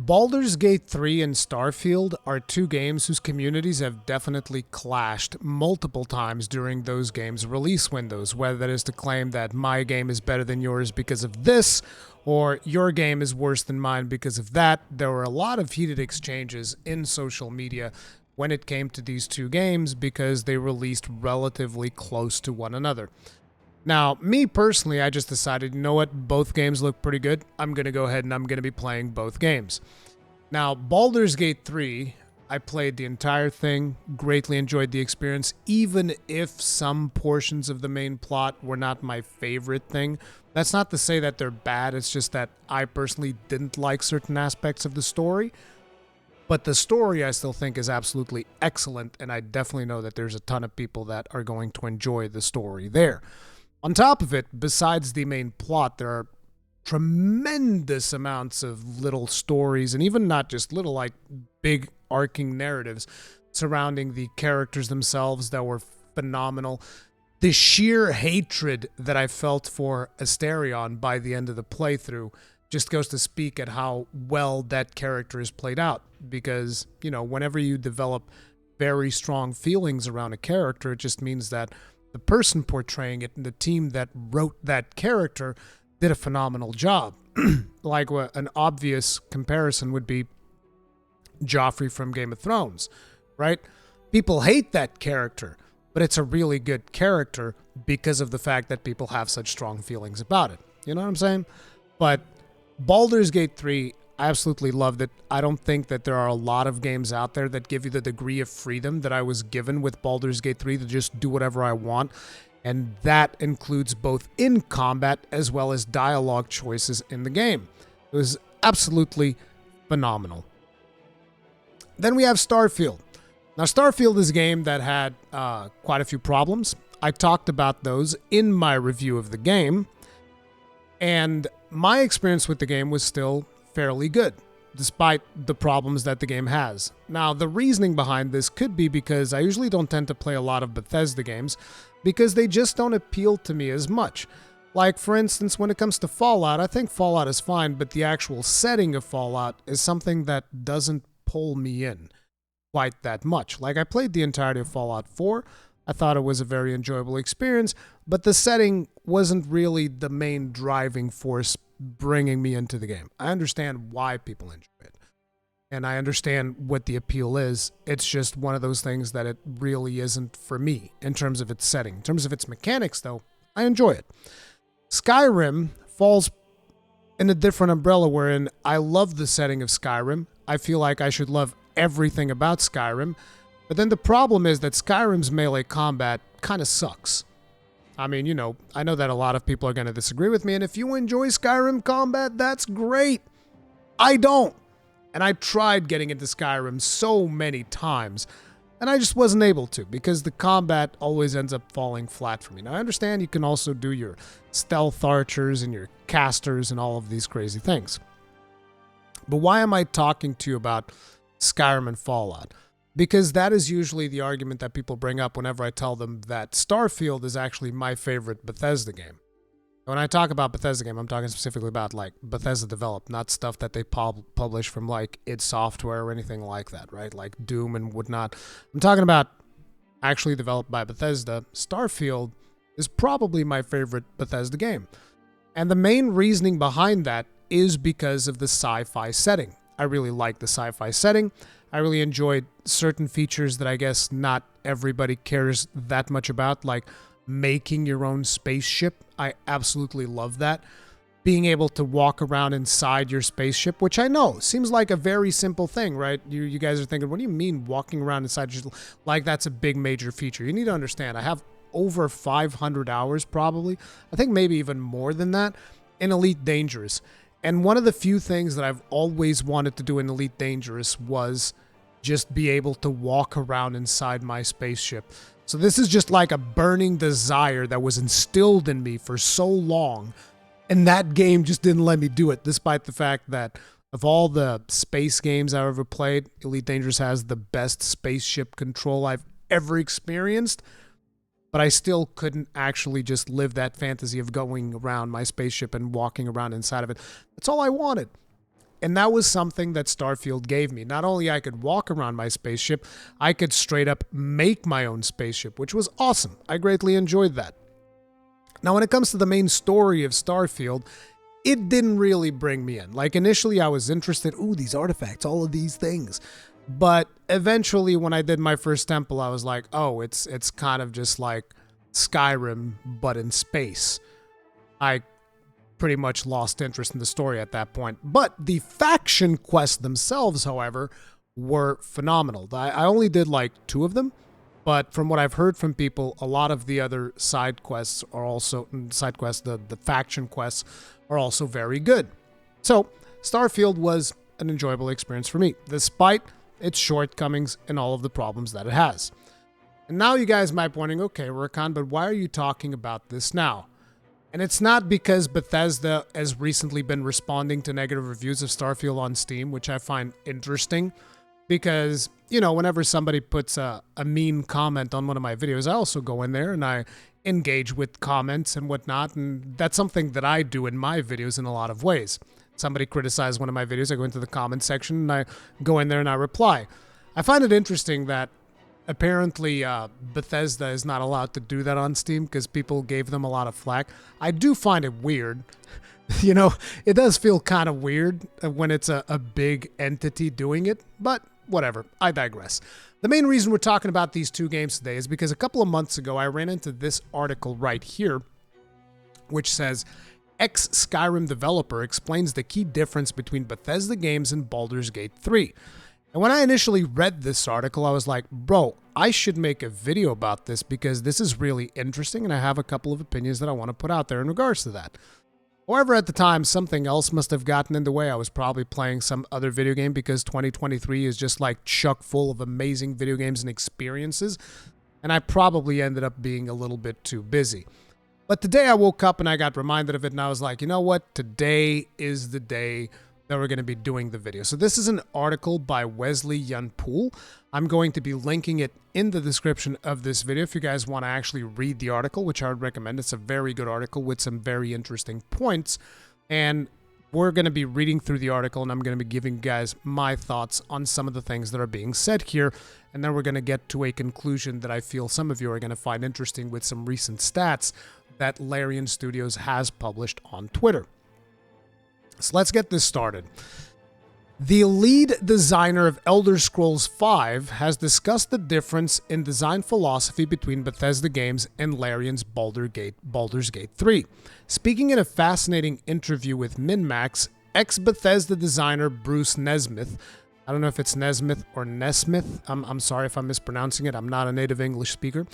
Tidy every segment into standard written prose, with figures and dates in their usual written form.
Baldur's Gate 3 and Starfield are two games whose communities have definitely clashed multiple times during those games' release windows, whether that is to claim that my game is better than yours because of this, or your game is worse than mine because of that. There were a lot of heated exchanges in social media when it came to these two games because they released relatively close to one another. Now, me personally, I just decided, you know what, both games look pretty good. I'm going to go ahead and I'm going to be playing both games. Now, Baldur's Gate 3, I played the entire thing, greatly enjoyed the experience, even if some portions of the main plot were not my favorite thing. That's not to say that they're bad, it's just that I personally didn't like certain aspects of the story. But the story I still think is absolutely excellent, and I definitely know that there's a ton of people that are going to enjoy the story there. On top of it, besides the main plot, there are tremendous amounts of little stories, and even not just little, like big arcing narratives surrounding the characters themselves that were phenomenal. The sheer hatred that I felt for Asterion by the end of the playthrough just goes to speak at how well that character is played out. Because, you know, whenever you develop very strong feelings around a character, it just means that the person portraying it and the team that wrote that character did a phenomenal job. Like an obvious comparison would be Joffrey from Game of Thrones, right? People hate that character, but it's a really good character because of the fact that people have such strong feelings about it. You know what I'm saying? But Baldur's Gate 3, I absolutely loved it. I don't think that there are a lot of games out there that give you the degree of freedom that I was given with Baldur's Gate 3 to just do whatever I want. And that includes both in combat as well as dialogue choices in the game. It was absolutely phenomenal. Then we have Starfield. Now, Starfield is a game that had quite a few problems. I talked about those in my review of the game. And my experience with the game was still fairly good, despite the problems that the game has. Now, the reasoning behind this could be because I usually don't tend to play a lot of Bethesda games because they just don't appeal to me as much. Like, for instance, when it comes to Fallout, I think Fallout is fine, but the actual setting of Fallout is something that doesn't pull me in quite that much. Like, I played the entirety of Fallout 4. I thought it was a very enjoyable experience, but the setting wasn't really the main driving force bringing me into the game. I understand why people enjoy it, and I understand what the appeal is. It's just one of those things that it really isn't for me in terms of its setting. In terms of its mechanics, though, I enjoy it. Skyrim falls in a different umbrella wherein I love the setting of Skyrim. I feel like I should love everything about Skyrim. But then the problem is that Skyrim's melee combat kind of sucks. I mean, you know, I know that a lot of people are going to disagree with me, and if you enjoy Skyrim combat, that's great. I don't. And I tried getting into Skyrim so many times, and I just wasn't able to, because the combat always ends up falling flat for me. Now, I understand you can also do your stealth archers and your casters and all of these crazy things. But why am I talking to you about Skyrim and Fallout? Because that is usually the argument that people bring up whenever I tell them that Starfield is actually my favorite Bethesda game. When I talk about Bethesda game, I'm talking specifically about like Bethesda developed, not stuff that they publish from like id Software or anything like that, right? Like Doom and whatnot. I'm talking about actually developed by Bethesda. Starfield is probably my favorite Bethesda game. And the main reasoning behind that is because of the sci-fi setting. I really like the sci-fi setting. I really enjoyed certain features that I guess not everybody cares that much about, like making your own spaceship. I absolutely love that. Being able to walk around inside your spaceship, which I know seems like a very simple thing, right? You guys are thinking, what do you mean walking around inside your... Like that's a big major feature. You need to understand, I have over 500 hours probably, I think maybe even more than that, in Elite Dangerous. And one of the few things that I've always wanted to do in Elite Dangerous was just be able to walk around inside my spaceship. So this is just like a burning desire that was instilled in me for so long. And that game just didn't let me do it, despite the fact that of all the space games I've ever played, Elite Dangerous has the best spaceship control I've ever experienced. But I still couldn't actually just live that fantasy of going around my spaceship and walking around inside of it. That's all I wanted. And that was something that Starfield gave me. Not only I could walk around my spaceship, I could straight up make my own spaceship, which was awesome. I greatly enjoyed that. Now, when it comes to the main story of Starfield, it didn't really bring me in. Like, initially I was interested, ooh, these artifacts, all of these things. But eventually when I did my first temple, I was like, oh, it's kind of just like Skyrim, but in space. I pretty much lost interest in the story at that point. But the faction quests themselves, however, were phenomenal. I only did like 2 of them, but from what I've heard from people, a lot of the other side quests are also, the faction quests are also very good. So Starfield was an enjoyable experience for me, despite its shortcomings and all of the problems that it has. And now you guys might be wondering, okay, Rurikhan, but why are you talking about this now? And it's not because Bethesda has recently been responding to negative reviews of Starfield on Steam, which I find interesting, because, you know, whenever somebody puts a mean comment on one of my videos, I also go in there and I engage with comments and whatnot, and that's something that I do in my videos in a lot of ways. Somebody criticizes one of my videos, I go into the comment section and I go in there and I reply. I find it interesting that apparently Bethesda is not allowed to do that on Steam because people gave them a lot of flack. I do find it weird. You know, it does feel kind of weird when it's a big entity doing it, but whatever, I digress. The main reason we're talking about these 2 games today is because a couple of months ago I ran into this article right here, which says, ex-Skyrim developer explains the key difference between Bethesda games and Baldur's Gate 3. And when I initially read this article, I was like, bro, I should make a video about this because this is really interesting and I have a couple of opinions that I want to put out there in regards to that. However, at the time, something else must have gotten in the way. I was probably playing some other video game because 2023 is just like chock full of amazing video games and experiences, and I probably ended up being a little bit too busy. But today I woke up and I got reminded of it, and I was like, you know what? Today is the day that we're going to be doing the video. So this is an article by Wesley Yunpool. I'm going to be linking it in the description of this video if you guys want to actually read the article, which I would recommend. It's a very good article with some very interesting points. And we're going to be reading through the article, and I'm going to be giving you guys my thoughts on some of the things that are being said here. And then we're going to get to a conclusion that I feel some of you are going to find interesting with some recent stats that Larian Studios has published on Twitter. So let's get this started. The lead designer of Elder Scrolls V has discussed the difference in design philosophy between Bethesda games and Larian's Baldur's Gate 3. Speaking in a fascinating interview with MinMax, ex-Bethesda designer Bruce Nesmith, I don't know if it's Nesmith or Nesmith, I'm sorry if I'm mispronouncing it, I'm not a native English speaker,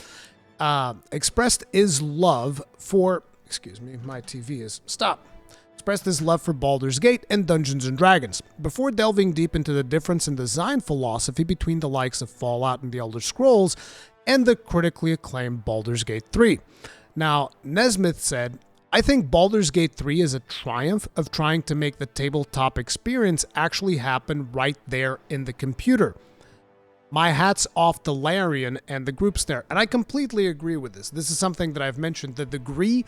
expressed his love for, excuse me, my TV is, expressed his love for Baldur's Gate and Dungeons & Dragons, before delving deep into the difference in design philosophy between the likes of Fallout and the Elder Scrolls and the critically acclaimed Baldur's Gate 3. Now, Nesmith said, I think Baldur's Gate 3 is a triumph of trying to make the tabletop experience actually happen right there in the computer. My hat's off to Larian and the groups there. And I completely agree with this. This is something that I've mentioned. The degree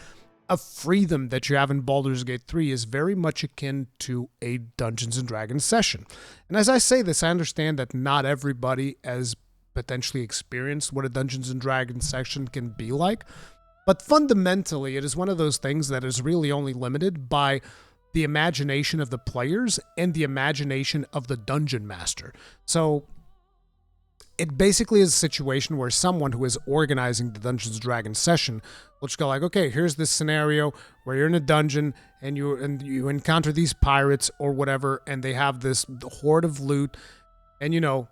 of freedom that you have in Baldur's Gate 3 is very much akin to a Dungeons & Dragons session. And as I say this, I understand that not everybody has potentially experienced what a Dungeons & Dragons session can be like. But fundamentally, it is one of those things that is really only limited by the imagination of the players and the imagination of the dungeon master. So it basically is a situation where someone who is organizing the Dungeons & Dragons session will just go like, okay, here's this scenario where you're in a dungeon and you encounter these pirates or whatever, and they have this hoard of loot, and you know,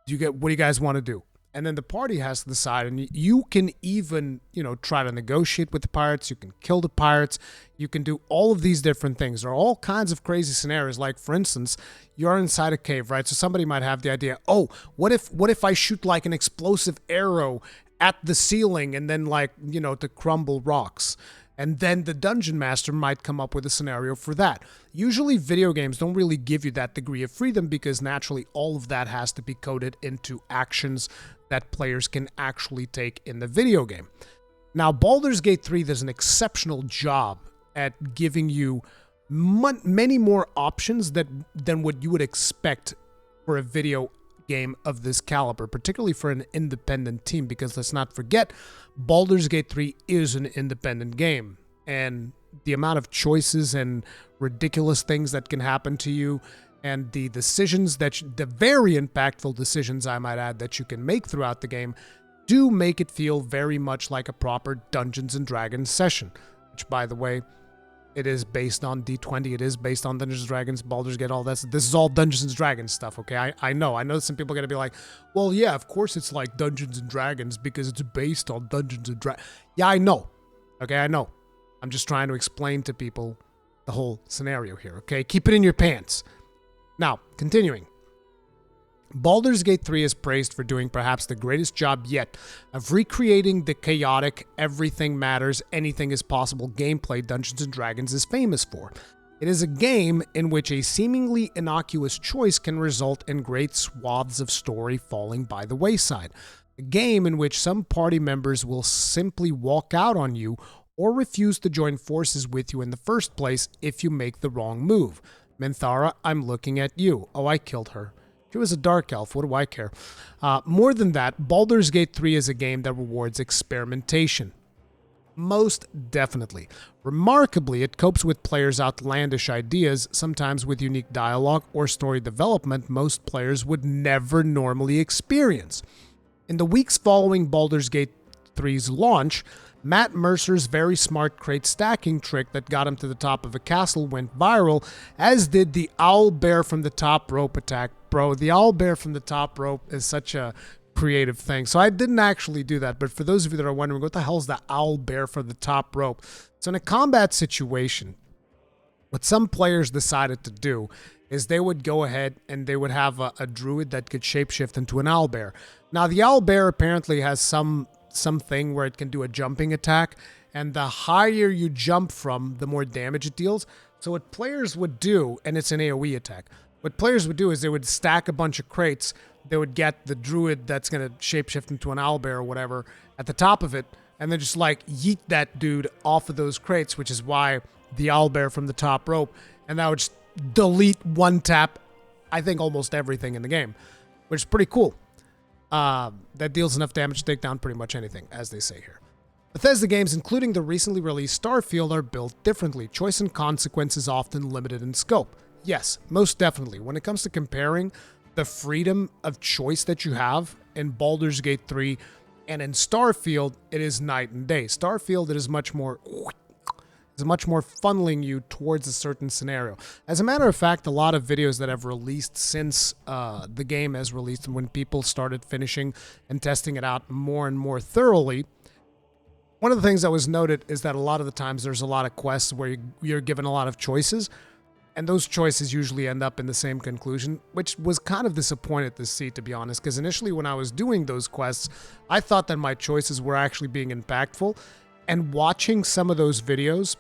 what do you guys want to do? And then the party has to decide, and you can even, you know, try to negotiate with the pirates. You can kill the pirates. You can do all of these different things. There are all kinds of crazy scenarios. Like, for instance, you're inside a cave, right? So somebody might have the idea, oh, what if I shoot like an explosive arrow at the ceiling and then, like, you know, to crumble rocks? And then the dungeon master might come up with a scenario for that. Usually video games don't really give you that degree of freedom because naturally all of that has to be coded into actions that players can actually take in the video game. Now, Baldur's Gate 3 does an exceptional job at giving you many more options than what you would expect for a video game of this caliber, particularly for an independent team, because let's not forget, Baldur's Gate 3 is an independent game, and the amount of choices and ridiculous things that can happen to you, and the decisions the very impactful decisions, I might add, that you can make throughout the game do make it feel very much like a proper Dungeons and Dragons session, which, by the way, it is based on D20. It is based on Dungeons and Dragons, Baldur's Gate, all that. This is all Dungeons and Dragons stuff, okay? I know some people are going to be like, well, yeah, of course it's like Dungeons and Dragons because it's based on Dungeons and Dragons. Yeah, I know. Okay, I know. I'm just trying to explain to people the whole scenario here, okay? Keep it in your pants. Now, continuing. Baldur's Gate 3 is praised for doing perhaps the greatest job yet of recreating the chaotic, everything matters, anything is possible gameplay Dungeons & Dragons is famous for. It is a game in which a seemingly innocuous choice can result in great swaths of story falling by the wayside. A game in which some party members will simply walk out on you or refuse to join forces with you in the first place if you make the wrong move. Minthara, I'm looking at you. Oh, I killed her. She was a dark elf, what do I care? More than that, Baldur's Gate 3 is a game that rewards experimentation. Most definitely. Remarkably, it copes with players' outlandish ideas, sometimes with unique dialogue or story development most players would never normally experience. In the weeks following Baldur's Gate 3's launch, Matt Mercer's very smart crate stacking trick that got him to the top of a castle went viral, as did the owl bear from the top rope attack. Bro, the owl bear from the top rope is such a creative thing. So I didn't actually do that, but for those of you that are wondering, what the hell is the owl bear from the top rope? So in a combat situation, what some players decided to do is they would go ahead and they would have a druid that could shapeshift into an owl bear. Now, the owl bear apparently has something where it can do a jumping attack, and the higher you jump from, the more damage it deals. So what players would do, and it's an AoE attack, what players would do is they would stack a bunch of crates, they would get the druid that's going to shapeshift into an owlbear or whatever at the top of it, and then just like yeet that dude off of those crates, which is why the owlbear from the top rope, and that would just delete one tap, I think, almost everything in the game, which is pretty cool. That deals enough damage to take down pretty much anything, as they say here. Bethesda games, including the recently released Starfield, are built differently. Choice and consequence is often limited in scope. Yes, most definitely. When it comes to comparing the freedom of choice that you have in Baldur's Gate 3 and in Starfield, it is night and day. Starfield, it is much more funneling you towards a certain scenario. As a matter of fact, a lot of videos that have released since the game has released, and when people started finishing and testing it out more and more thoroughly, one of the things that was noted is that a lot of the times there's a lot of quests where you're given a lot of choices, and those choices usually end up in the same conclusion, which was kind of disappointed to see, to be honest, because initially when I was doing those quests, I thought that my choices were actually being impactful, and watching some of those videos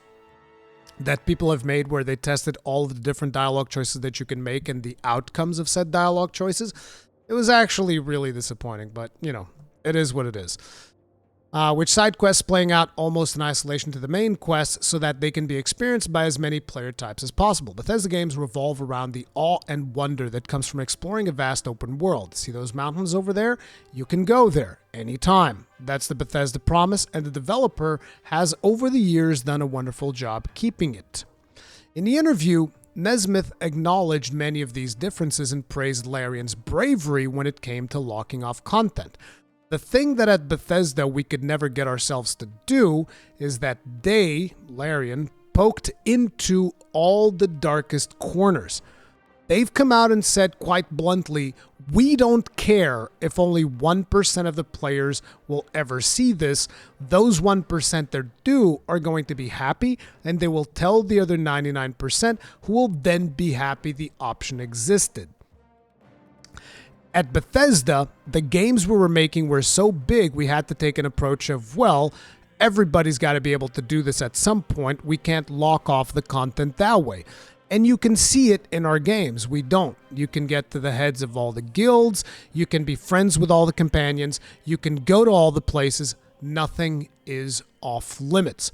that people have made where they tested all of the different dialogue choices that you can make and the outcomes of said dialogue choices, it was actually really disappointing, but, you know, it is what it is. Which side quests playing out almost in isolation to the main quest so that they can be experienced by as many player types as possible. Bethesda games revolve around the awe and wonder that comes from exploring a vast open world. See those mountains over there? You can go there anytime. That's the Bethesda promise, and the developer has over the years done a wonderful job keeping it. In the interview, Nesmith acknowledged many of these differences and praised Larian's bravery when it came to locking off content. The thing that at Bethesda we could never get ourselves to do is that they, Larian, poked into all the darkest corners. They've come out and said quite bluntly, we don't care if only 1% of the players will ever see this. Those 1% that do are going to be happy, and they will tell the other 99% who will then be happy the option existed. At Bethesda, the games we were making were so big we had to take an approach of, well, everybody's got to be able to do this at some point. We can't lock off the content that way. And you can see it in our games. We don't. You can get to the heads of all the guilds. You can be friends with all the companions. You can go to all the places. Nothing is off limits.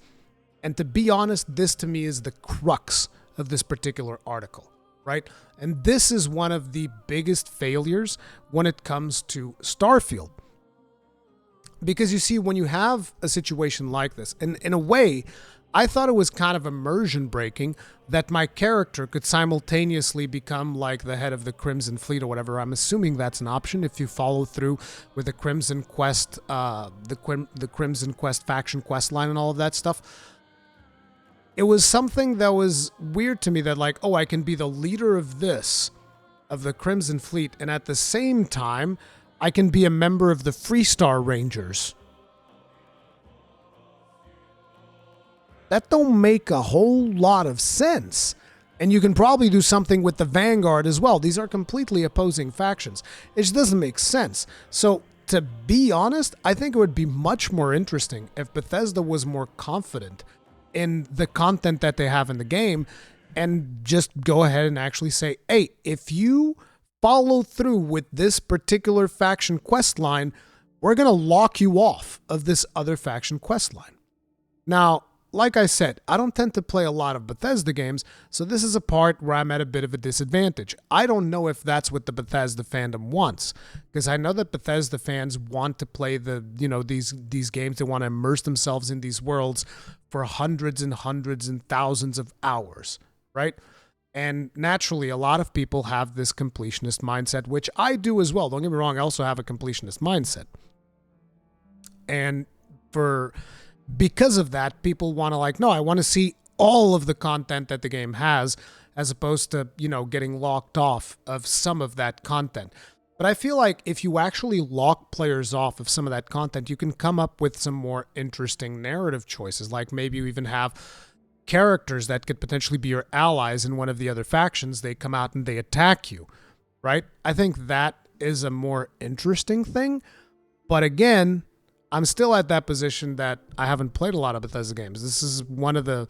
And to be honest, this to me is the crux of this particular article, right? And this is one of the biggest failures when it comes to Starfield. Because you see, when you have a situation like this, and in a way, I thought it was kind of immersion breaking that my character could simultaneously become like the head of the Crimson Fleet or whatever. I'm assuming that's an option if you follow through with the Crimson Quest, the Crimson Quest faction quest line and all of that stuff. It was something that was weird to me that like, oh, I can be the leader of this, of the Crimson Fleet, and at the same time, I can be a member of the Freestar Rangers. That don't make a whole lot of sense. And you can probably do something with the Vanguard as well. These are completely opposing factions. It just doesn't make sense. So, to be honest, I think it would be much more interesting if Bethesda was more confident in the content that they have in the game and just go ahead and actually say, hey, if you follow through with this particular faction quest line, we're going to lock you off of this other faction quest line. Now, like I said, I don't tend to play a lot of Bethesda games, so this is a part where I'm at a bit of a disadvantage. I don't know if that's what the Bethesda fandom wants, because I know that Bethesda fans want to play these games. They want to immerse themselves in these worlds for hundreds and hundreds and thousands of hours, right? And naturally, a lot of people have this completionist mindset, which I do as well. Don't get me wrong, I also have a completionist mindset. And because of that, people want to no, I want to see all of the content that the game has, as opposed to, getting locked off of some of that content. But I feel like if you actually lock players off of some of that content, you can come up with some more interesting narrative choices. Like maybe you even have characters that could potentially be your allies in one of the other factions. They come out and they attack you, right? I think that is a more interesting thing. But again, I'm still at that position that I haven't played a lot of Bethesda games. This is one of the...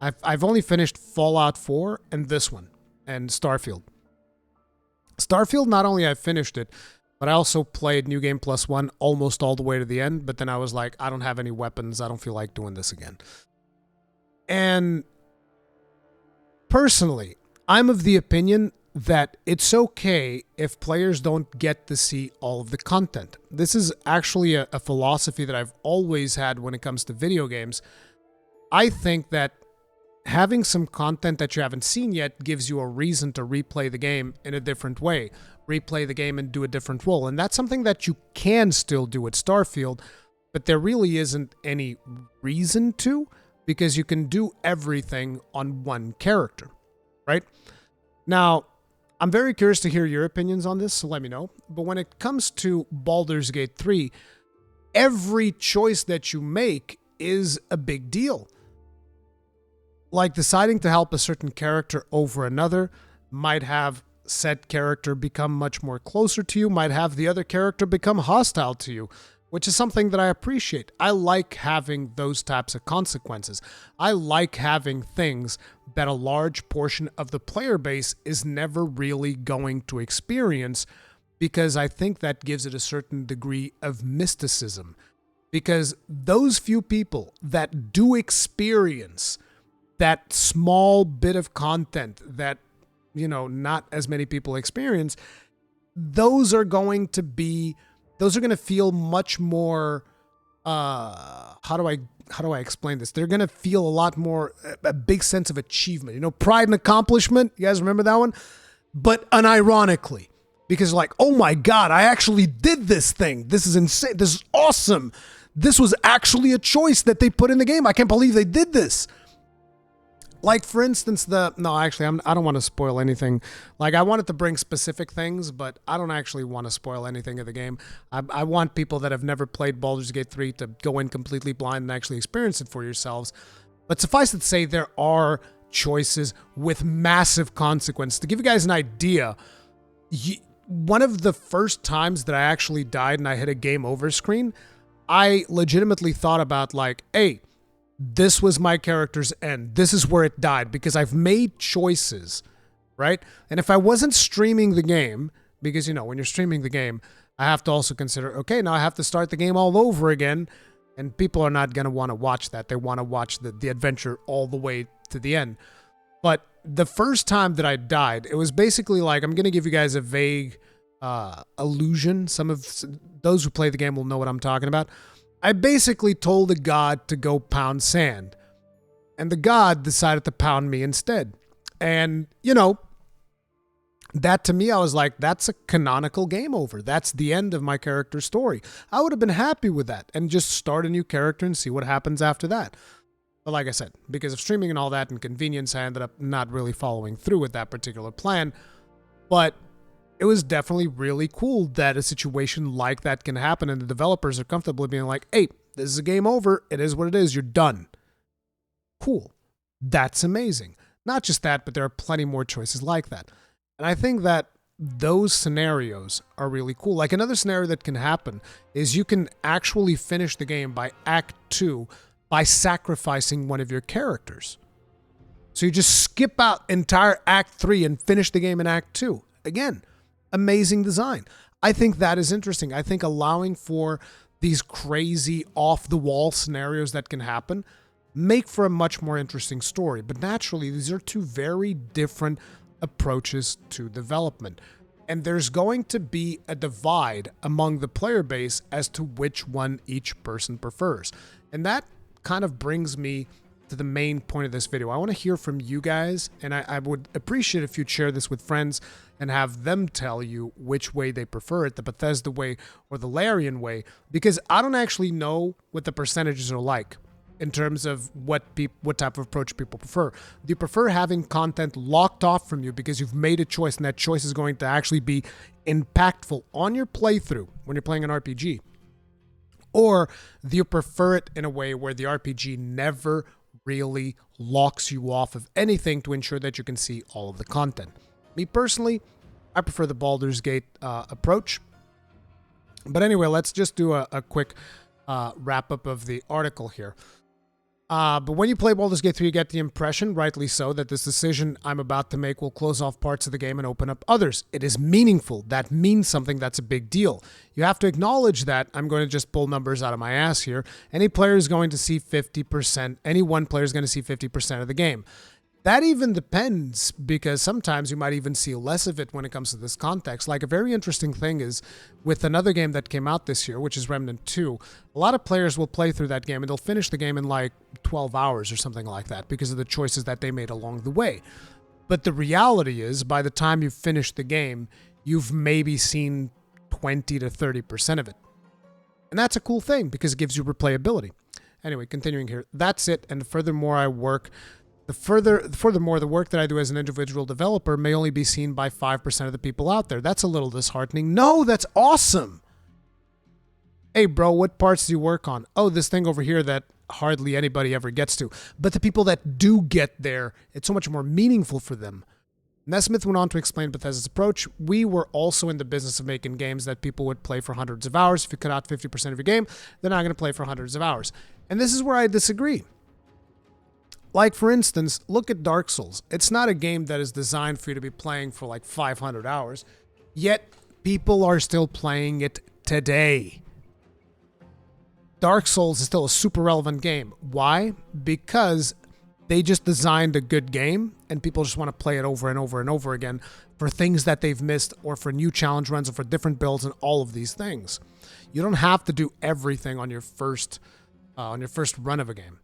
I've only finished Fallout 4 and this one, and Starfield. Starfield, not only I finished it, but I also played New Game Plus One almost all the way to the end, but then I was like, I don't have any weapons. I don't feel like doing this again. And personally, I'm of the opinion that it's okay if players don't get to see all of the content. This is actually a philosophy that I've always had when it comes to video games. I think that having some content that you haven't seen yet gives you a reason to replay the game in a different way, replay the game and do a different role. And that's something that you can still do at Starfield, but there really isn't any reason to, because you can do everything on one character, right? Now, I'm very curious to hear your opinions on this, so let me know. But when it comes to Baldur's Gate 3, every choice that you make is a big deal. Like deciding to help a certain character over another might have said character become much more closer to you, might have the other character become hostile to you, which is something that I appreciate. I like having those types of consequences. I like having things that a large portion of the player base is never really going to experience, because I think that gives it a certain degree of mysticism. Because those few people that do experience that small bit of content that, not as many people experience, those are going to feel much more, how do I explain this? They're going to feel a lot more, a big sense of achievement, pride and accomplishment. You guys remember that one? But unironically, because oh my God, I actually did this thing. This is insane. This is awesome. This was actually a choice that they put in the game. I can't believe they did this. Like, for instance, I don't want to spoil anything. I wanted to bring specific things, but I don't actually want to spoil anything of the game. I want people that have never played Baldur's Gate 3 to go in completely blind and actually experience it for yourselves. But suffice it to say, there are choices with massive consequence. To give you guys an idea, one of the first times that I actually died and I hit a game over screen, I legitimately thought about hey, this was my character's end. This is where it died, because I've made choices, right? And if I wasn't streaming the game, because, when you're streaming the game, I have to also consider, okay, now I have to start the game all over again, and people are not going to want to watch that. They want to watch the adventure all the way to the end. But the first time that I died, it was basically like, I'm going to give you guys a vague illusion. Some of those who play the game will know what I'm talking about. I basically told the god to go pound sand, and the god decided to pound me instead. And, you know, that to me, I was like, that's a canonical game over. That's the end of my character's story. I would have been happy with that and just start a new character and see what happens after that. But like I said, because of streaming and all that and convenience, I ended up not really following through with that particular plan. But it was definitely really cool that a situation like that can happen and the developers are comfortable being like, hey, this is a game over. It is what it is. You're done. Cool. That's amazing. Not just that, but there are plenty more choices like that. And I think that those scenarios are really cool. Like another scenario that can happen is you can actually finish the game by Act 2 by sacrificing one of your characters. So you just skip out entire Act 3 and finish the game in Act 2. Again, amazing design. I think that is interesting. I think allowing for these crazy off-the-wall scenarios that can happen make for a much more interesting story. But naturally, these are two very different approaches to development. And there's going to be a divide among the player base as to which one each person prefers. And that kind of brings me to the main point of this video. I want to hear from you guys, and I would appreciate if you'd share this with friends and have them tell you which way they prefer it, the Bethesda way or the Larian way, because I don't actually know what the percentages are like in terms of what type of approach people prefer. Do you prefer having content locked off from you because you've made a choice and that choice is going to actually be impactful on your playthrough when you're playing an RPG? Or do you prefer it in a way where the RPG never really locks you off of anything to ensure that you can see all of the content? Me personally, I prefer the Baldur's Gate approach. But anyway, let's just do a quick wrap up of the article here. But when you play Baldur's Gate 3, you get the impression, rightly so, that this decision I'm about to make will close off parts of the game and open up others. It is meaningful. That means something. That's a big deal. You have to acknowledge that. I'm going to just pull numbers out of my ass here. Any player is going to see 50%. Any one player is going to see 50% of the game. That even depends, because sometimes you might even see less of it when it comes to this context. Like a very interesting thing is with another game that came out this year, which is Remnant 2, a lot of players will play through that game and they'll finish the game in like 12 hours or something like that because of the choices that they made along the way. But the reality is, by the time you finish the game, you've maybe seen 20 to 30% of it. And that's a cool thing because it gives you replayability. Anyway, continuing here. That's it. And furthermore, the work that I do as an individual developer may only be seen by 5% of the people out there. That's a little disheartening. No, that's awesome. Hey, bro, what parts do you work on? Oh, this thing over here that hardly anybody ever gets to. But the people that do get there, it's so much more meaningful for them. Nesmith went on to explain Bethesda's approach. We were also in the business of making games that people would play for hundreds of hours. If you cut out 50% of your game, they're not going to play for hundreds of hours. And this is where I disagree. Like, for instance, look at Dark Souls. It's not a game that is designed for you to be playing for like 500 hours, yet people are still playing it today. Dark Souls is still a super relevant game. Why? Because they just designed a good game and people just want to play it over and over and over again for things that they've missed or for new challenge runs or for different builds and all of these things. You don't have to do everything on your first run of a game.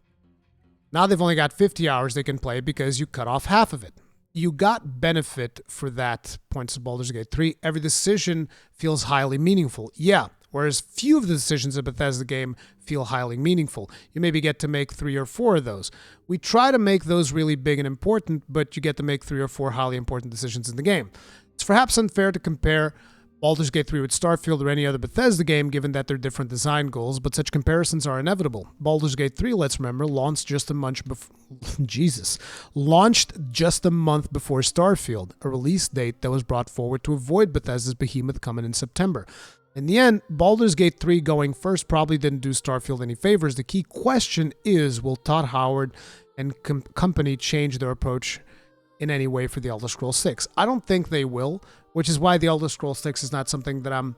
Now they've only got 50 hours they can play because you cut off half of it. You got benefit for that, points to Baldur's Gate 3. Every decision feels highly meaningful. Yeah, whereas few of the decisions in Bethesda game feel highly meaningful. You maybe get to make 3 or 4 of those. We try to make those really big and important, but you get to make 3 or 4 highly important decisions in the game. It's perhaps unfair to compare Baldur's Gate 3 with Starfield or any other Bethesda game, given that they're different design goals, but such comparisons are inevitable. Baldur's Gate 3, let's remember, launched just a month before Starfield, a release date that was brought forward to avoid Bethesda's behemoth coming in September. In the end, Baldur's Gate 3 going first probably didn't do Starfield any favors. The key question is, will Todd Howard and company change their approach in any way for the Elder Scrolls 6? I don't think they will, which is why the Elder Scrolls 6 is not something that I'm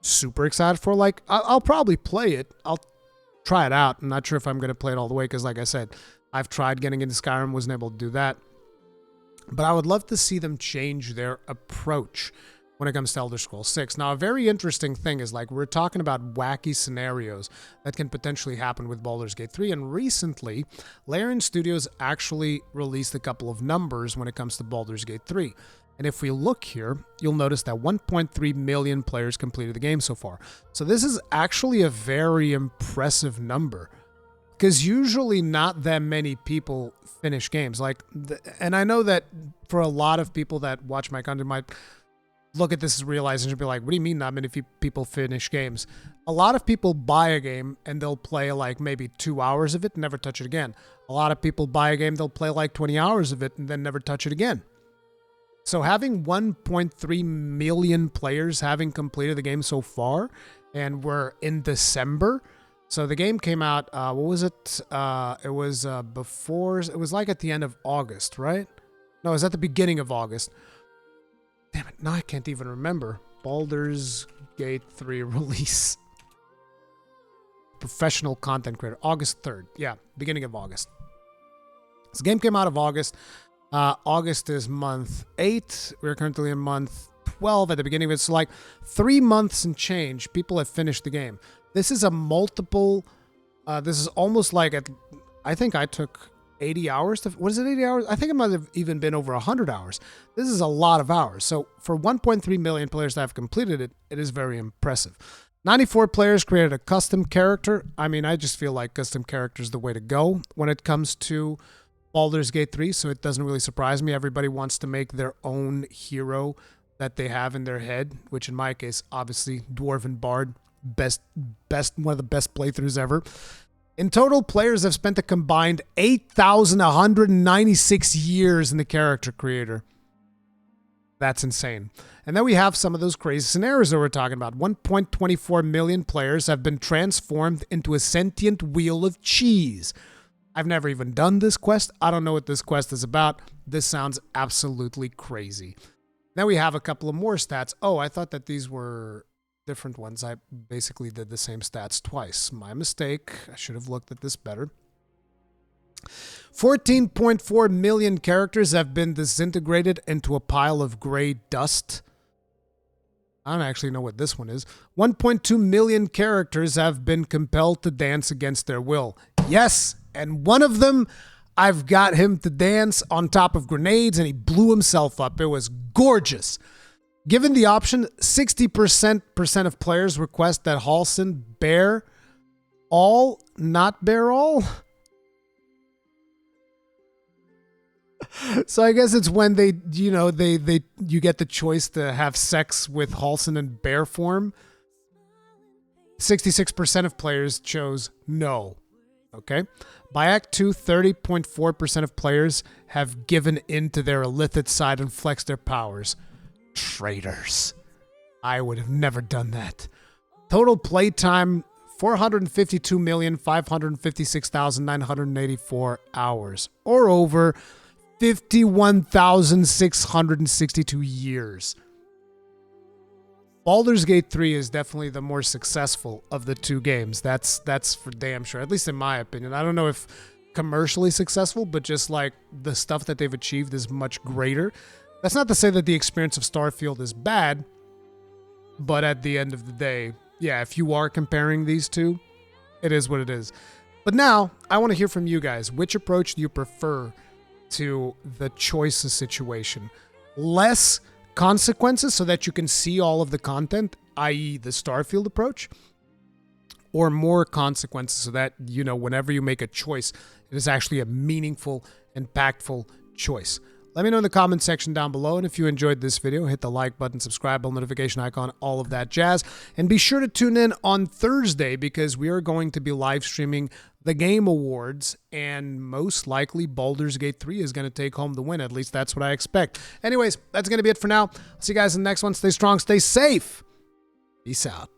super excited for. Like, I'll probably play it. I'll try it out. I'm not sure if I'm going to play it all the way because, like I said, I've tried getting into Skyrim, wasn't able to do that. But I would love to see them change their approach when it comes to Elder Scrolls 6. Now, a very interesting thing is, like, we're talking about wacky scenarios that can potentially happen with Baldur's Gate 3, and recently, Larian Studios actually released a couple of numbers when it comes to Baldur's Gate 3. And if we look here, you'll notice that 1.3 million players completed the game so far. So this is actually a very impressive number, because usually not that many people finish games. And I know that for a lot of people that watch my content might look at this and realize and be like, what do you mean not many people finish games? A lot of people buy a game and they'll play like maybe 2 hours of it and never touch it again. A lot of people buy a game, they'll play like 20 hours of it and then never touch it again. So having 1.3 million players having completed the game so far, and we're in December. So the game came out, what was it? It was it was like at the end of August, right? No, it was at the beginning of August. Damn it, now I can't even remember. Baldur's Gate 3 release. Professional content creator, August 3rd. Yeah, beginning of August. This game came out of August. August is month 8. We're currently in month 12 at the beginning of it. So like 3 months and change, people have finished the game. This is a multiple, this is almost like, I think I took 80 hours to, what is it, 80 hours? I think it might have even been over 100 hours. This is a lot of hours. So for 1.3 million players that have completed it, it is very impressive. 94 players created a custom character. I mean, I just feel like custom character is the way to go when it comes to Baldur's Gate 3, so it doesn't really surprise me. Everybody wants to make their own hero that they have in their head, which in my case, obviously, Dwarven Bard, best, one of the best playthroughs ever. In total, players have spent a combined 8,196 years in the character creator. That's insane. And then we have some of those crazy scenarios that we're talking about. 1.24 million players have been transformed into a sentient wheel of cheese. I've never even done this quest. I don't know what this quest is about. This sounds absolutely crazy. Then we have a couple of more stats. Oh, I thought that these were different ones. I basically did the same stats twice. My mistake. I should have looked at this better. 14.4 million characters have been disintegrated into a pile of gray dust. I don't actually know what this one is. 1.2 million characters have been compelled to dance against their will. Yes, and one of them, I've got him to dance on top of grenades and he blew himself up. It was gorgeous. Given the option, 60% of players request that Halsin bear all, not bear all. So I guess it's when they, you get the choice to have sex with Halsin in bear form. 66% of players chose no. Okay. By Act 2, 30.4% of players have given in to their illithid side and flexed their powers. Traitors. I would have never done that. Total playtime, 452,556,984 hours, or over 51,662 years. Baldur's Gate 3 is definitely the more successful of the two games. That's for damn sure, at least in my opinion. I don't know if commercially successful, but just like the stuff that they've achieved is much greater. That's not to say that the experience of Starfield is bad, but at the end of the day, yeah, if you are comparing these two, it is what it is. But now, I want to hear from you guys. Which approach do you prefer to the choices situation? Less consequences so that you can see all of the content, i.e. the Starfield approach, or more consequences so that, whenever you make a choice, it is actually a meaningful, impactful choice. Let me know in the comment section down below, and if you enjoyed this video, hit the like button, subscribe, bell notification icon, all of that jazz. And be sure to tune in on Thursday because we are going to be live streaming the Game Awards, and most likely Baldur's Gate 3 is going to take home the win. At least that's what I expect. Anyways, that's going to be it for now. See you guys in the next one. Stay strong, stay safe. Peace out.